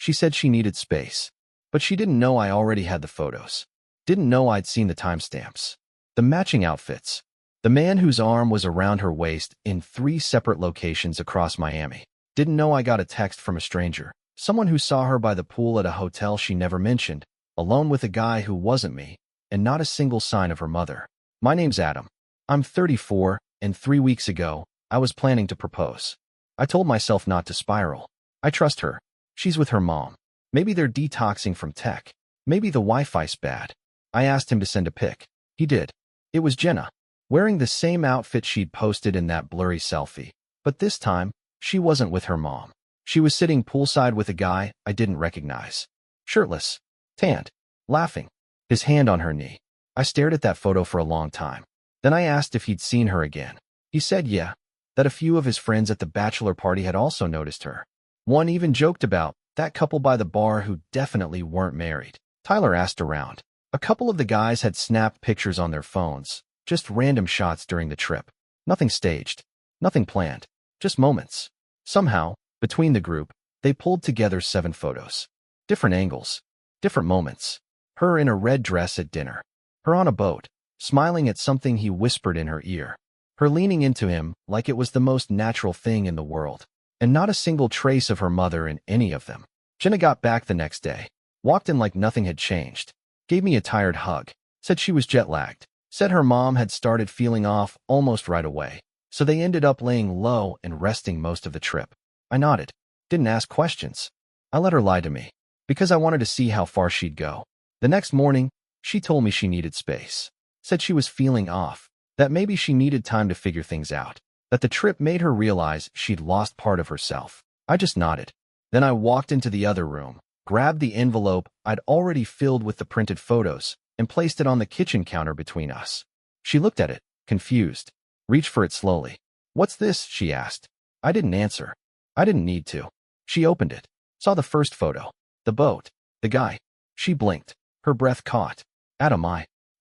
She said she needed space. But she didn't know I already had the photos. Didn't know I'd seen the timestamps. The matching outfits. The man whose arm was around her waist in 3 separate locations across Miami. Didn't know I got a text from a stranger. Someone who saw her by the pool at a hotel she never mentioned, alone with a guy who wasn't me, and not a single sign of her mother. My name's Adam. I'm 34, and 3 weeks ago, I was planning to propose. I told myself not to spiral. I trust her. She's with her mom. Maybe they're detoxing from tech. Maybe the Wi-Fi's bad. I asked him to send a pic. He did. It was Jenna, wearing the same outfit she'd posted in that blurry selfie. But this time, she wasn't with her mom. She was sitting poolside with a guy I didn't recognize. Shirtless, tanned, laughing, his hand on her knee. I stared at that photo for a long time. Then I asked if he'd seen her again. He said yeah, that a few of his friends at the bachelor party had also noticed her. One even joked about that couple by the bar who definitely weren't married. Tyler asked around. A couple of the guys had snapped pictures on their phones, just random shots during the trip. Nothing staged, nothing planned, just moments. Somehow, between the group, they pulled together 7 photos. Different angles, different moments. Her in a red dress at dinner. Her on a boat, smiling at something he whispered in her ear. Her leaning into him like it was the most natural thing in the world. And not a single trace of her mother in any of them. Jenna got back the next day, walked in like nothing had changed, gave me a tired hug, said she was jet-lagged, said her mom had started feeling off almost right away, so they ended up laying low and resting most of the trip. I nodded, didn't ask questions. I let her lie to me, because I wanted to see how far she'd go. The next morning, she told me she needed space, said she was feeling off, that maybe she needed time to figure things out, that the trip made her realize she'd lost part of herself. I just nodded. Then I walked into the other room, grabbed the envelope I'd already filled with the printed photos, and placed it on the kitchen counter between us. She looked at it, confused, reached for it slowly. "What's this?" she asked. I didn't answer. I didn't need to. She opened it, saw the first photo, the boat, the guy. She blinked, her breath caught. Adam,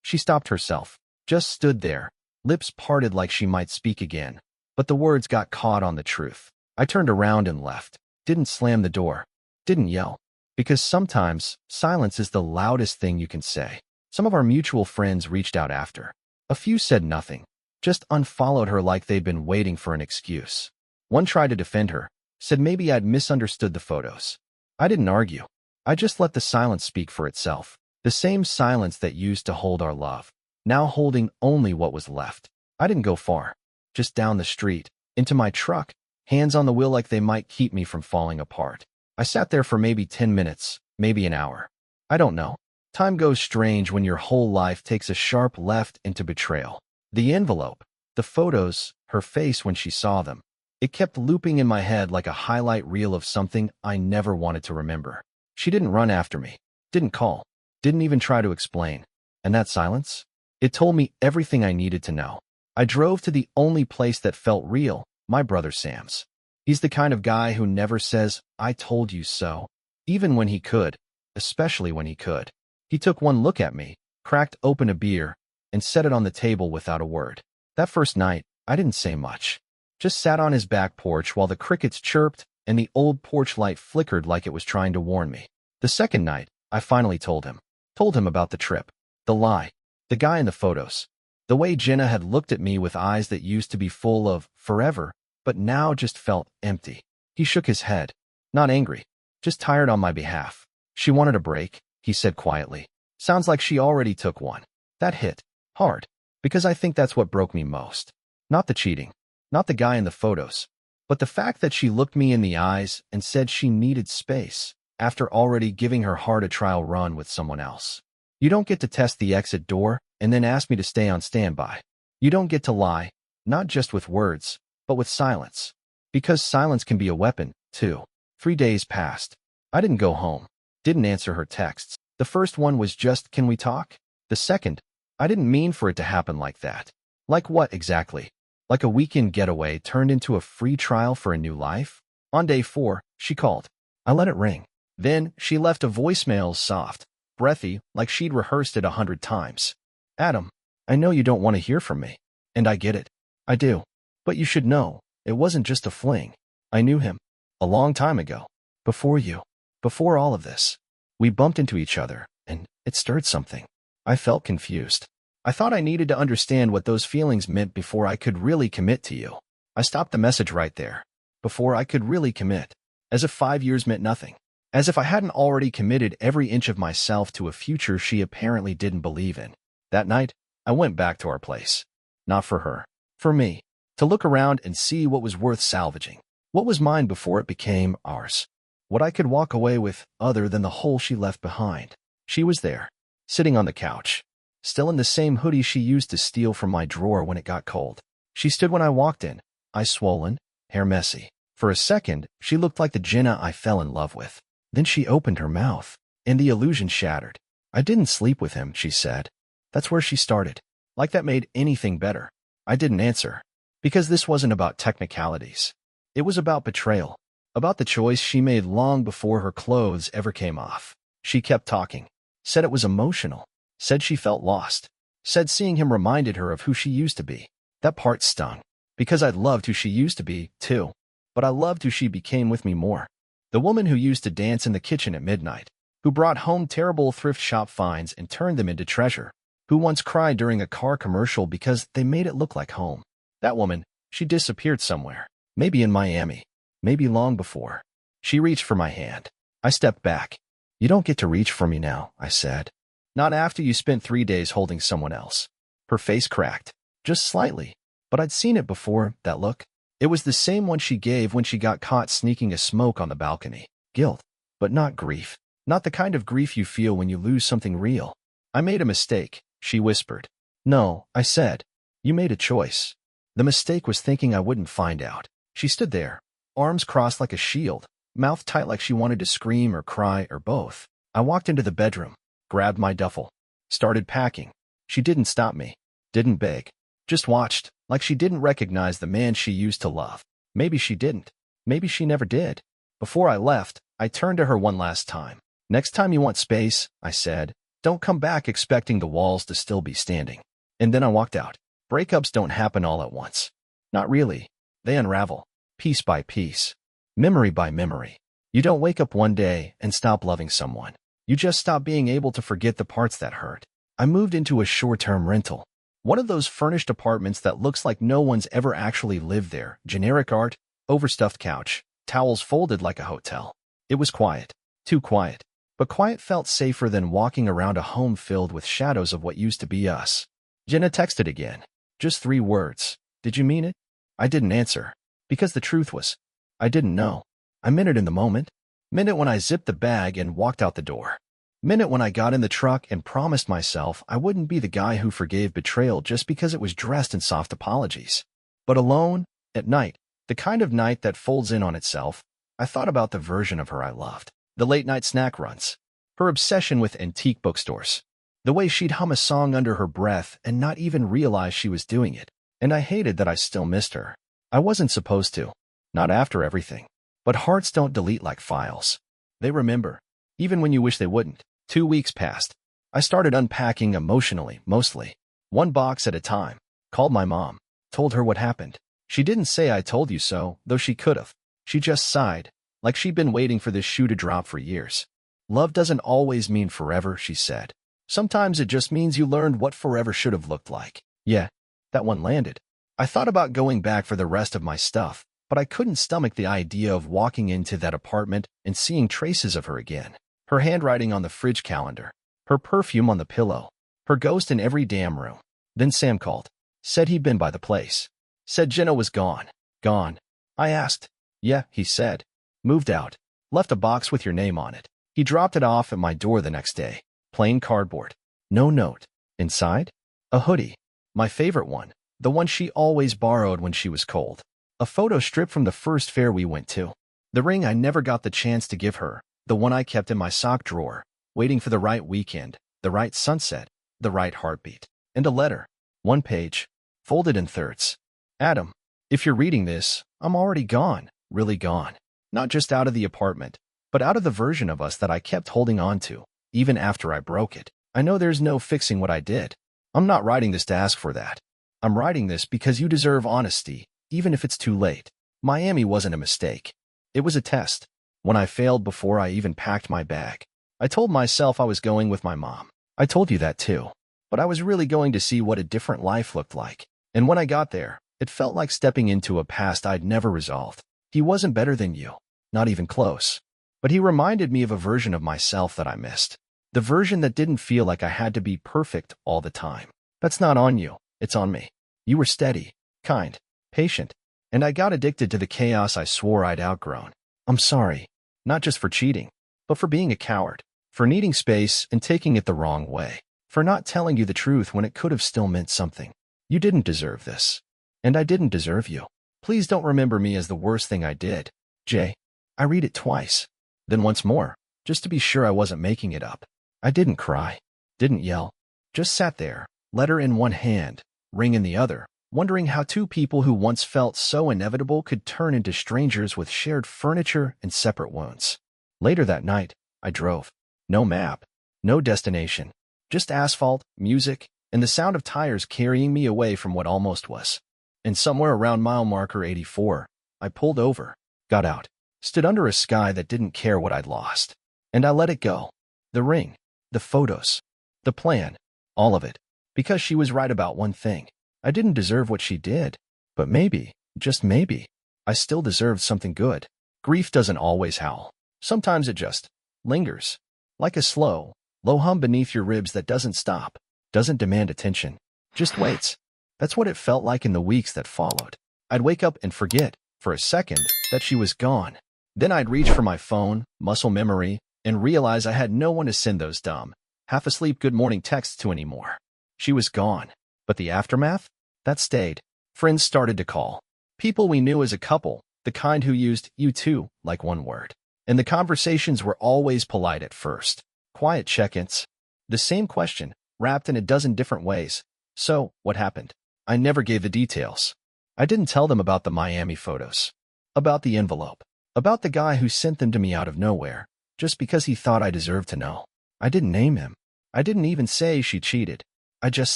She stopped herself, just stood there, lips parted like she might speak again, but the words got caught on the truth. I turned around and left, didn't slam the door, didn't yell, because sometimes silence is the loudest thing you can say. Some of our mutual friends reached out after. A few said nothing, just unfollowed her like they'd been waiting for an excuse. One tried to defend her, said maybe I'd misunderstood the photos. I didn't argue. I just let the silence speak for itself. The same silence that used to hold our love, now holding only what was left. I didn't go far, just down the street, into my truck, hands on the wheel like they might keep me from falling apart. I sat there for maybe 10 minutes, maybe an hour. I don't know. Time goes strange when your whole life takes a sharp left into betrayal. The envelope, the photos, her face when she saw them. It kept looping in my head like a highlight reel of something I never wanted to remember. She didn't run after me, didn't call, didn't even try to explain. And that silence? It told me everything I needed to know. I drove to the only place that felt real, my brother Sam's. He's the kind of guy who never says, "I told you so," even when he could, especially when he could. He took one look at me, cracked open a beer, and set it on the table without a word. That first night, I didn't say much. Just sat on his back porch while the crickets chirped and the old porch light flickered like it was trying to warn me. The second night, I finally told him. Told him about the trip, the lie, the guy in the photos, the way Jenna had looked at me with eyes that used to be full of forever, but now just felt empty. He shook his head, not angry, just tired on my behalf. She wanted a break, he said quietly. Sounds like she already took one. That hit hard, because I think that's what broke me most. Not the cheating, not the guy in the photos, but the fact that she looked me in the eyes and said she needed space after already giving her heart a trial run with someone else. You don't get to test the exit door and then ask me to stay on standby. You don't get to lie, not just with words, but with silence. Because silence can be a weapon, too. 3 days passed. I didn't go home. Didn't answer her texts. The first one was just, "Can we talk?" The second, I didn't mean for it to happen like that. Like what exactly? Like a weekend getaway turned into a free trial for a new life? On day 4, she called. I let it ring. Then she left a voicemail, soft, breathy, like she'd rehearsed it 100 times. "Adam, I know you don't want to hear from me. And I get it. I do. But you should know, it wasn't just a fling. I knew him. A long time ago. Before you. Before all of this, we bumped into each other, and it stirred something. I felt confused. I thought I needed to understand what those feelings meant before I could really commit to you. I stopped the message right there. Before I could really commit. As if 5 years meant nothing. As if I hadn't already committed every inch of myself to a future she apparently didn't believe in. That night, I went back to our place. Not for her. For me. To look around and see what was worth salvaging. What was mine before it became ours. What I could walk away with other than the hole she left behind. She was there. Sitting on the couch. Still in the same hoodie she used to steal from my drawer when it got cold. She stood when I walked in. Eyes swollen. Hair messy. For a second, she looked like the Jenna I fell in love with. Then she opened her mouth. And the illusion shattered. I didn't sleep with him, she said. That's where she started. Like that made anything better. I didn't answer. Because this wasn't about technicalities. It was about betrayal. About the choice she made long before her clothes ever came off. She kept talking. Said it was emotional. Said she felt lost. Said seeing him reminded her of who she used to be. That part stung. Because I'd loved who she used to be, too. But I loved who she became with me more. The woman who used to dance in the kitchen at midnight. Who brought home terrible thrift shop finds and turned them into treasure. Who once cried during a car commercial because they made it look like home. That woman, she disappeared somewhere. Maybe in Miami. Maybe long before. She reached for my hand. I stepped back. You don't get to reach for me now, I said. Not after you spent 3 days holding someone else. Her face cracked. Just slightly. But I'd seen it before, that look. It was the same one she gave when she got caught sneaking a smoke on the balcony. Guilt. But not grief. Not the kind of grief you feel when you lose something real. I made a mistake, she whispered. No, I said. You made a choice. The mistake was thinking I wouldn't find out. She stood there, arms crossed like a shield, mouth tight like she wanted to scream or cry or both. I walked into the bedroom, grabbed my duffel, started packing. She didn't stop me, didn't beg, just watched, like she didn't recognize the man she used to love. Maybe she didn't. Maybe she never did. Before I left, I turned to her one last time. Next time you want space, I said, don't come back expecting the walls to still be standing. And then I walked out. Breakups don't happen all at once. Not really. They unravel, piece by piece, memory by memory. You don't wake up one day and stop loving someone. You just stop being able to forget the parts that hurt. I moved into a short-term rental. One of those furnished apartments that looks like no one's ever actually lived there. Generic art, overstuffed couch, towels folded like a hotel. It was quiet. Too quiet. But quiet felt safer than walking around a home filled with shadows of what used to be us. Jenna texted again. Just 3 words. Did you mean it? I didn't answer. Because the truth was, I didn't know. I meant it in the moment. Meant it when I zipped the bag and walked out the door. Meant it when I got in the truck and promised myself I wouldn't be the guy who forgave betrayal just because it was dressed in soft apologies. But alone, at night, the kind of night that folds in on itself, I thought about the version of her I loved. The late-night snack runs. Her obsession with antique bookstores. The way she'd hum a song under her breath and not even realize she was doing it. And I hated that I still missed her. I wasn't supposed to. Not after everything. But hearts don't delete like files. They remember. Even when you wish they wouldn't. 2 weeks passed. I started unpacking emotionally, mostly. 1 box at a time. Called my mom. Told her what happened. She didn't say I told you so, though she could have. She just sighed. Like she'd been waiting for this shoe to drop for years. Love doesn't always mean forever, she said. Sometimes it just means you learned what forever should have looked like. Yeah, that one landed. I thought about going back for the rest of my stuff, but I couldn't stomach the idea of walking into that apartment and seeing traces of her again. Her handwriting on the fridge calendar. Her perfume on the pillow. Her ghost in every damn room. Then Sam called. Said he'd been by the place. Said Jenna was gone. Gone. I asked. Yeah, he said. Moved out. Left a box with your name on it. He dropped it off at my door the next day. Plain cardboard. No note. Inside? A hoodie. My favorite one. The one she always borrowed when she was cold. A photo strip from the first fair we went to. The ring I never got the chance to give her. The one I kept in my sock drawer, waiting for the right weekend, the right sunset, the right heartbeat. And a letter. 1 page. Folded in thirds. Adam, if you're reading this, I'm already gone. Really gone. Not just out of the apartment, but out of the version of us that I kept holding on to, even after I broke it. I know there's no fixing what I did. I'm not writing this to ask for that. I'm writing this because you deserve honesty, even if it's too late. Miami wasn't a mistake. It was a test. When I failed before I even packed my bag. I told myself I was going with my mom. I told you that too. But I was really going to see what a different life looked like. And when I got there, it felt like stepping into a past I'd never resolved. He wasn't better than you. Not even close. But he reminded me of a version of myself that I missed. The version that didn't feel like I had to be perfect all the time. That's not on you. It's on me. You were steady, kind, patient, and I got addicted to the chaos I swore I'd outgrown. I'm sorry. Not just for cheating, but for being a coward, for needing space and taking it the wrong way, for not telling you the truth when it could have still meant something. You didn't deserve this. And I didn't deserve you. Please don't remember me as the worst thing I did. Jay. I read it twice. Then once more, just to be sure I wasn't making it up. I didn't cry. Didn't yell. Just sat there, letter in one hand, ring in the other, wondering how two people who once felt so inevitable could turn into strangers with shared furniture and separate wounds. Later that night, I drove. No map. No destination. Just asphalt, music, and the sound of tires carrying me away from what almost was. And somewhere around mile marker 84, I pulled over, got out, stood under a sky that didn't care what I'd lost. And I let it go. The ring, the photos, the plan, all of it. Because she was right about one thing. I didn't deserve what she did. But maybe, just maybe, I still deserved something good. Grief doesn't always howl. Sometimes it just lingers. Like a slow, low hum beneath your ribs that doesn't stop, doesn't demand attention, just waits. That's what it felt like in the weeks that followed. I'd wake up and forget, for a second, that she was gone. Then I'd reach for my phone, muscle memory, and realize I had no one to send those dumb, half-asleep good morning texts to anymore. She was gone. But the aftermath? That stayed. Friends started to call. People we knew as a couple, the kind who used "you too" like one word. And the conversations were always polite at first. Quiet check-ins. The same question, wrapped in a dozen different ways. So, what happened? I never gave the details. I didn't tell them about the Miami photos. About the envelope. About the guy who sent them to me out of nowhere, just because he thought I deserved to know. I didn't name him. I didn't even say she cheated. I just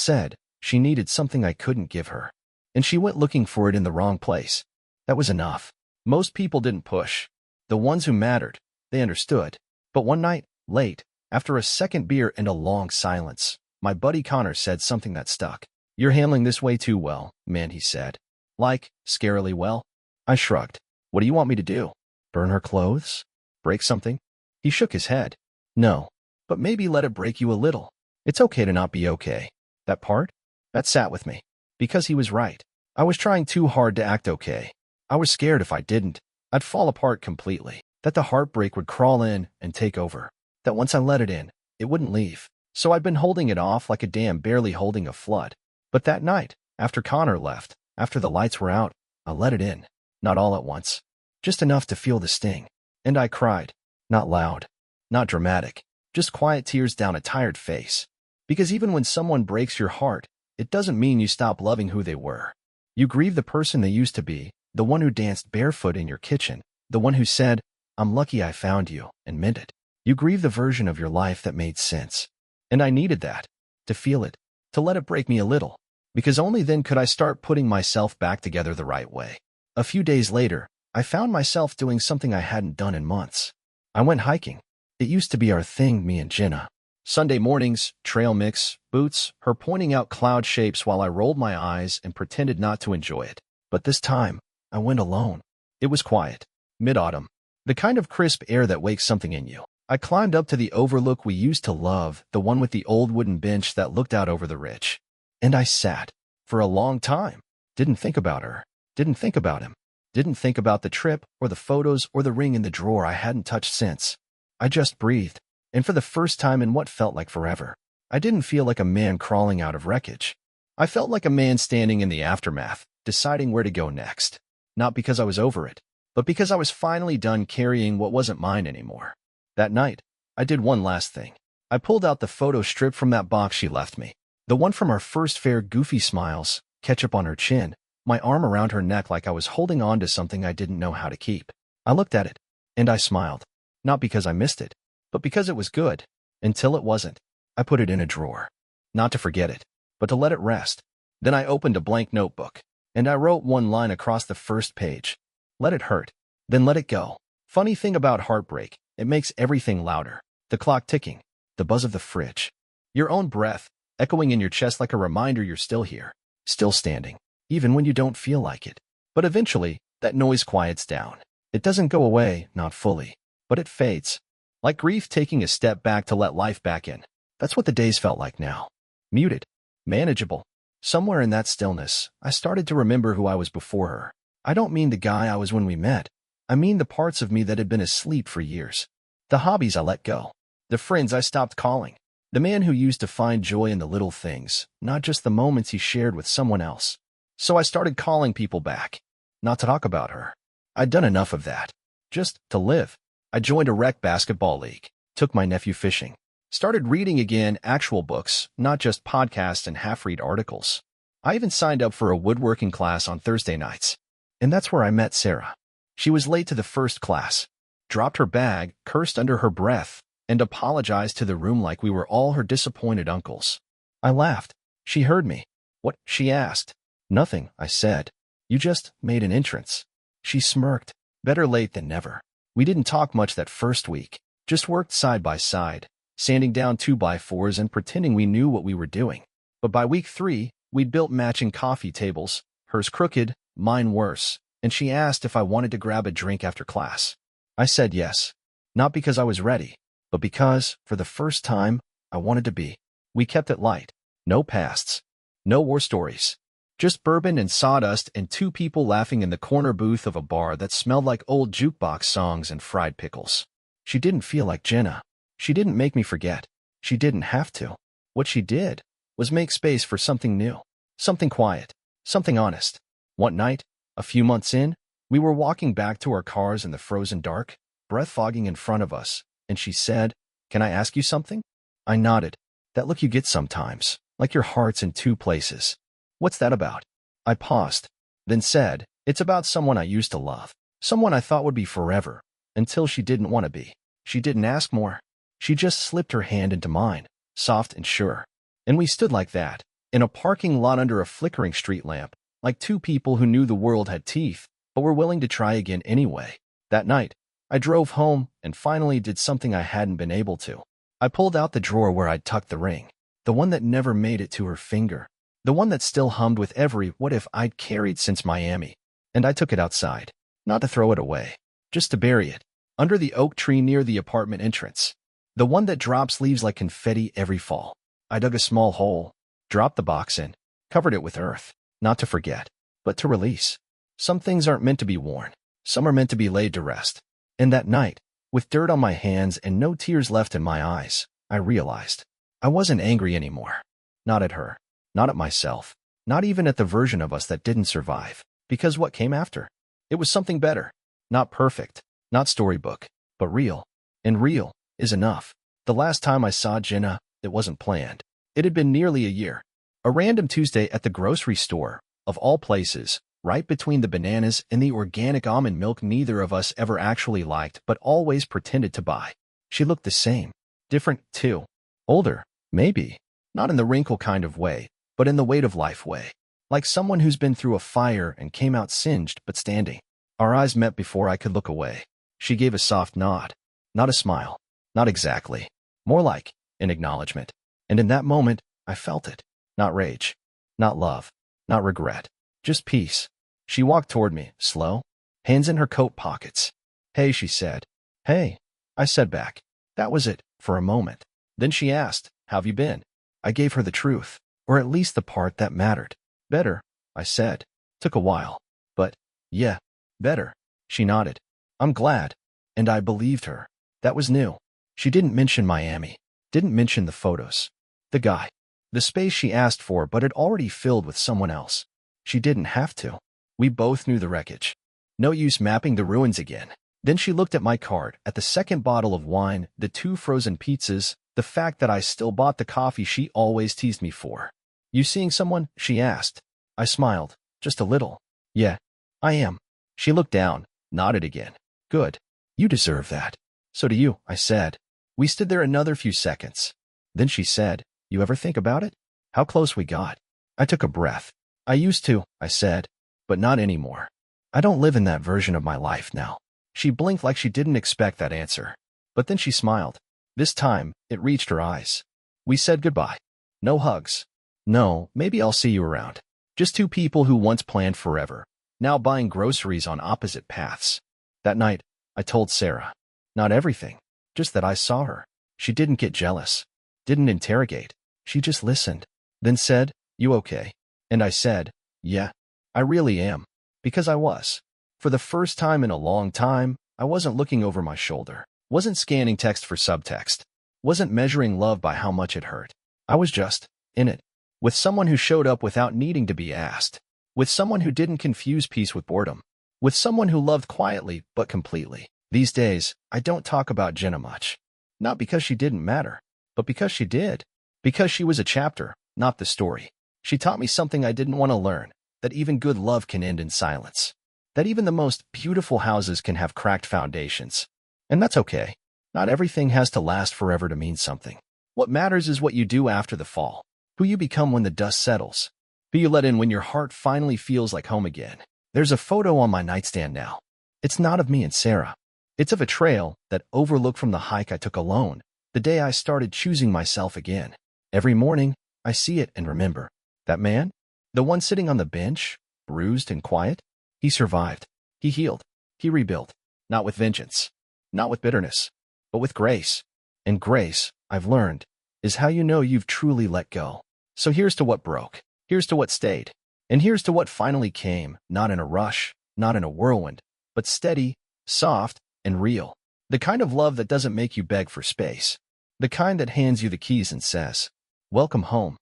said she needed something I couldn't give her. And she went looking for it in the wrong place. That was enough. Most people didn't push. The ones who mattered, they understood. But one night, late, after a second beer and a long silence, my buddy Connor said something that stuck. You're handling this way too well, man, he said. Like, scarily well? I shrugged. What do you want me to do? Burn her clothes? Break something? He shook his head. No, but maybe let it break you a little. It's okay to not be okay. That part? That sat with me. Because he was right. I was trying too hard to act okay. I was scared if I didn't, I'd fall apart completely. That the heartbreak would crawl in and take over. That once I let it in, it wouldn't leave. So I'd been holding it off like a dam barely holding a flood. But that night, after Connor left, after the lights were out, I let it in. Not all at once. Just enough to feel the sting. And I cried. Not loud. Not dramatic. Just quiet tears down a tired face. Because even when someone breaks your heart, it doesn't mean you stop loving who they were. You grieve the person they used to be, the one who danced barefoot in your kitchen, the one who said, I'm lucky I found you, and meant it. You grieve the version of your life that made sense. And I needed that. To feel it. To let it break me a little. Because only then could I start putting myself back together the right way. A few days later, I found myself doing something I hadn't done in months. I went hiking. It used to be our thing, me and Jenna. Sunday mornings, trail mix, boots, her pointing out cloud shapes while I rolled my eyes and pretended not to enjoy it. But this time, I went alone. It was quiet. Mid-autumn. The kind of crisp air that wakes something in you. I climbed up to the overlook we used to love, the one with the old wooden bench that looked out over the ridge. And I sat. For a long time. Didn't think about her. Didn't think about him. Didn't think about the trip, or the photos, or the ring in the drawer I hadn't touched since. I just breathed. And for the first time in what felt like forever, I didn't feel like a man crawling out of wreckage. I felt like a man standing in the aftermath, deciding where to go next. Not because I was over it, but because I was finally done carrying what wasn't mine anymore. That night, I did one last thing. I pulled out the photo strip from that box she left me. The one from our first fair goofy smiles, ketchup on her chin, my arm around her neck like I was holding on to something I didn't know how to keep. I looked at it, and I smiled. Not because I missed it, but because it was good. Until it wasn't. I put it in a drawer. Not to forget it, but to let it rest. Then I opened a blank notebook, and I wrote one line across the first page. Let it hurt. Then let it go. Funny thing about heartbreak, it makes everything louder. The clock ticking, the buzz of the fridge, your own breath echoing in your chest like a reminder you're still here, still standing, even when you don't feel like it. But eventually, that noise quiets down. It doesn't go away, not fully, but it fades. Like grief taking a step back to let life back in. That's what the days felt like now. Muted. Manageable. Somewhere in that stillness, I started to remember who I was before her. I don't mean the guy I was when we met. I mean the parts of me that had been asleep for years. The hobbies I let go. The friends I stopped calling. The man who used to find joy in the little things, not just the moments he shared with someone else. So I started calling people back. Not to talk about her. I'd done enough of that. Just to live. I joined a rec basketball league. Took my nephew fishing. Started reading again actual books, not just podcasts and half-read articles. I even signed up for a woodworking class on Thursday nights. And that's where I met Sarah. She was late to the first class. Dropped her bag, cursed under her breath, and apologized to the room like we were all her disappointed uncles. I laughed. She heard me. What? She asked. Nothing, I said. You just made an entrance. She smirked. Better late than never. We didn't talk much that first week. Just worked side by side, sanding down 2x4s and pretending we knew what we were doing. But by week 3, we'd built matching coffee tables, hers crooked, mine worse, and she asked if I wanted to grab a drink after class. I said yes. Not because I was ready, but because, for the first time, I wanted to be. We kept it light. No pasts. No war stories. Just bourbon and sawdust and 2 people laughing in the corner booth of a bar that smelled like old jukebox songs and fried pickles. She didn't feel like Jenna. She didn't make me forget. She didn't have to. What she did was make space for something new. Something quiet. Something honest. One night, a few months in, we were walking back to our cars in the frozen dark, breath fogging in front of us, and she said, "Can I ask you something?" I nodded. That look you get sometimes, like your heart's in 2 places. What's that about? I paused, then said, it's about someone I used to love. Someone I thought would be forever, until she didn't want to be. She didn't ask more. She just slipped her hand into mine, soft and sure. And we stood like that, in a parking lot under a flickering street lamp, like 2 people who knew the world had teeth, but were willing to try again anyway. That night, I drove home and finally did something I hadn't been able to. I pulled out the drawer where I'd tucked the ring, the one that never made it to her finger, the one that still hummed with every what if I'd carried since Miami, and I took it outside, not to throw it away, just to bury it, under the oak tree near the apartment entrance, the one that drops leaves like confetti every fall. I dug a small hole, dropped the box in, covered it with earth, not to forget, but to release. Some things aren't meant to be worn, some are meant to be laid to rest. And that night, with dirt on my hands and no tears left in my eyes, I realized I wasn't angry anymore. Not at her, not at myself, not even at the version of us that didn't survive. Because what came after? It was something better. Not perfect, not storybook, but real. And real is enough. The last time I saw Jenna, it wasn't planned. It had been nearly a year. A random Tuesday at the grocery store, of all places, right between the bananas and the organic almond milk neither of us ever actually liked but always pretended to buy. She looked the same. Different, too. Older, maybe. Not in the wrinkle kind of way, but in the weight of life way. Like someone who's been through a fire and came out singed but standing. Our eyes met before I could look away. She gave a soft nod. Not a smile. Not exactly. More like an acknowledgement. And in that moment, I felt it. Not rage. Not love. Not regret. Just peace. She walked toward me, slow, hands in her coat pockets. Hey, she said. Hey, I said back. That was it, for a moment. Then she asked, how've you been? I gave her the truth, or at least the part that mattered. Better, I said. Took a while. But, yeah, better. She nodded. I'm glad. And I believed her. That was new. She didn't mention Miami. Didn't mention the photos. The guy. The space she asked for but had already filled with someone else. She didn't have to. We both knew the wreckage. No use mapping the ruins again. Then she looked at my card, at the second bottle of wine, the 2 frozen pizzas, the fact that I still bought the coffee she always teased me for. You seeing someone? She asked. I smiled, just a little. Yeah, I am. She looked down, nodded again. Good. You deserve that. So do you, I said. We stood there another few seconds. Then she said, you ever think about it? How close we got? I took a breath. I used to, I said, but not anymore. I don't live in that version of my life now. She blinked like she didn't expect that answer. But then she smiled. This time, it reached her eyes. We said goodbye. No hugs. No, maybe I'll see you around. Just two people who once planned forever, now buying groceries on opposite paths. That night, I told Sarah. Not everything, just that I saw her. She didn't get jealous. Didn't interrogate. She just listened. Then said, "You okay?" And I said, "Yeah, I really am." Because I was. For the first time in a long time, I wasn't looking over my shoulder. Wasn't scanning text for subtext. Wasn't measuring love by how much it hurt. I was just in it. With someone who showed up without needing to be asked. With someone who didn't confuse peace with boredom. With someone who loved quietly but completely. These days, I don't talk about Jenna much. Not because she didn't matter, but because she did. Because she was a chapter, not the story. She taught me something I didn't want to learn, that even good love can end in silence. That even the most beautiful houses can have cracked foundations. And that's okay. Not everything has to last forever to mean something. What matters is what you do after the fall. Who you become when the dust settles. Who you let in when your heart finally feels like home again. There's a photo on my nightstand now. It's not of me and Sarah. It's of a trail that overlooked from the hike I took alone, the day I started choosing myself again. Every morning, I see it and remember. That man? The one sitting on the bench, bruised and quiet? He survived. He healed. He rebuilt. Not with vengeance. Not with bitterness. But with grace. And grace, I've learned, is how you know you've truly let go. So here's to what broke. Here's to what stayed. And here's to what finally came, not in a rush, not in a whirlwind, but steady, soft, and real. The kind of love that doesn't make you beg for space. The kind that hands you the keys and says, "Welcome home."